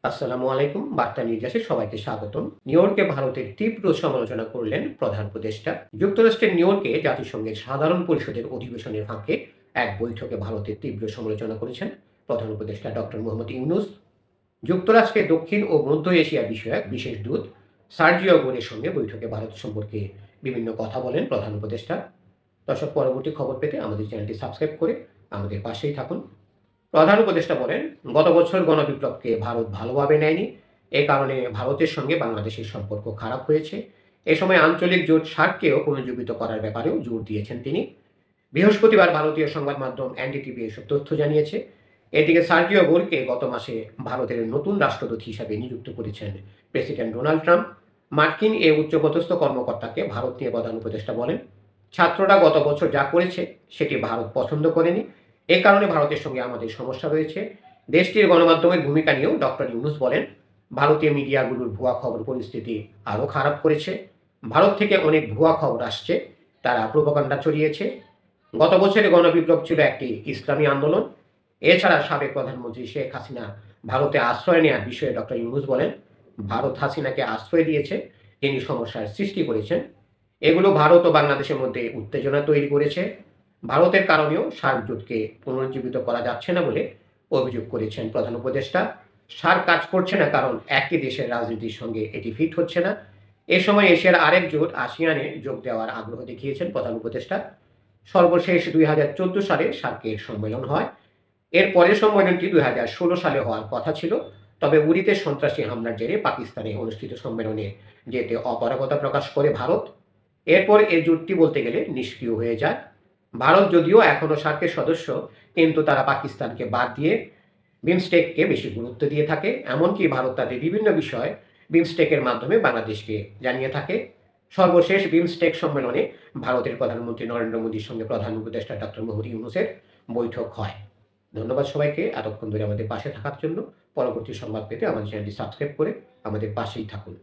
আসসালামু আলাইকুম। বার্তা নির্যাসে সবাইকে স্বাগতম। নিউ ইয়র্কে ভারতের তীব্র সমালোচনা করলেন প্রধান উপদেষ্টা। যুক্তরাষ্ট্রের নিউ ইয়র্কে জাতিসংঘের সাধারণ পরিষদের অধিবেশনের ফাঁকে এক বৈঠকে ভারতের তীব্র সমালোচনা করেছেন প্রধান উপদেষ্টা ডক্টর মোহাম্মদ ইউনূস। যুক্তরাষ্ট্রের দক্ষিণ ও মধ্য এশিয়া বিষয়ক বিশেষ দূত সার্জিও গোরের সঙ্গে বৈঠকে ভারত সম্পর্কে বিভিন্ন কথা বলেন প্রধান উপদেষ্টা। দর্শক, পরবর্তী খবর পেতে আমাদের চ্যানেলটি সাবস্ক্রাইব করে আমাদের পাশেই থাকুন। প্রধান উপদেষ্টা বলেন, গত বছর গণবিপ্লবকে ভারত ভালোভাবে নেয়নি। এ কারণে ভারতের সঙ্গে বাংলাদেশের সম্পর্ক খারাপ হয়েছে। এ সময় আঞ্চলিক জোট সার্ককেও পুনর্জীবিত করার ব্যাপারেও জোর দিয়েছেন তিনি। বৃহস্পতিবার ভারতীয় সংবাদ মাধ্যম এনডিটিভি এসব তথ্য জানিয়েছে। এদিকে সার্জিও গোরকে গত মাসে ভারতের নতুন রাষ্ট্রদূত হিসাবে নিযুক্ত করেছেন প্রেসিডেন্ট ডোনাল্ড ট্রাম্প। মার্কিন এ উচ্চপদস্থ কর্মকর্তাকে ভারত নিয়ে প্রধান উপদেষ্টা বলেন, ছাত্ররা গত বছর যা করেছে সেটি ভারত পছন্দ করেনি। এ কারণে ভারতের সঙ্গে আমাদের সমস্যা রয়েছে। দেশটির গণমাধ্যমের ভূমিকা নিয়েও ডক্টর ইউনূস বলেন, ভারতীয় মিডিয়াগুলোর ভুয়া খবর পরিস্থিতি আরও খারাপ করেছে। ভারত থেকে অনেক ভুয়া খবর আসছে, তারা প্রোপাগান্ডা ছড়িয়েছে। গত বছরের গণবিপ্লব ছিল একটি ইসলামী আন্দোলন। এছাড়া সাবেক প্রধানমন্ত্রী শেখ হাসিনা ভারতে আশ্রয় নেওয়ার বিষয়ে ডক্টর ইউনূস বলেন, ভারত হাসিনাকে আশ্রয় দিয়েছে, তিনি সমস্যার সৃষ্টি করেছেন। এগুলো ভারত ও বাংলাদেশের মধ্যে উত্তেজনা তৈরি করেছে। ভারতের কারণেও সার্ক জোটকে পুনরুজ্জীবিত করা যাচ্ছে না বলে অভিযোগ করেছেন প্রধান উপদেষ্টা। সার্ক কাজ করছে না কারণ একটি দেশের রাজনীতির সঙ্গে এটি ফিট হচ্ছে না। এ সময় এশিয়ার আরেক জোট আসিয়ানে যোগ দেওয়ার আগ্রহ দেখিয়েছেন প্রধান উপদেষ্টা। সর্বশেষ 2014 সালে সার্কের সম্মেলন হয়। এর পরের সম্মেলনটি 2016 সালে হওয়ার কথা ছিল। তবে উরিতে সন্ত্রাসী হামলার জেরে পাকিস্তানে অনুষ্ঠিত সম্মেলনে যেতে অপারগতা প্রকাশ করে ভারত। এরপর এই জোটটি বলতে গেলে নিষ্ক্রিয় হয়ে যায়। ভারত যদিও এখনও সার্কের সদস্য, কিন্তু তারা পাকিস্তানকে বাদ দিয়ে বিমস্টেককে বেশি গুরুত্ব দিয়ে থাকে। এমনকি ভারত তাদের বিভিন্ন বিষয় বিমস্টেকের মাধ্যমে বাংলাদেশকে জানিয়ে থাকে। সর্বশেষ বিমস্টেক সম্মেলনে ভারতের প্রধানমন্ত্রী নরেন্দ্র মোদীর সঙ্গে প্রধান উপদেষ্টা ডক্টর মোহাম্মদ ইউনূসের বৈঠক হয়। ধন্যবাদ সবাইকে এতক্ষণ ধরে আমাদের পাশে থাকার জন্য। পরবর্তী সংবাদ পেতে আমাদের চ্যানেলটি সাবস্ক্রাইব করে আমাদের পাশেই থাকুন।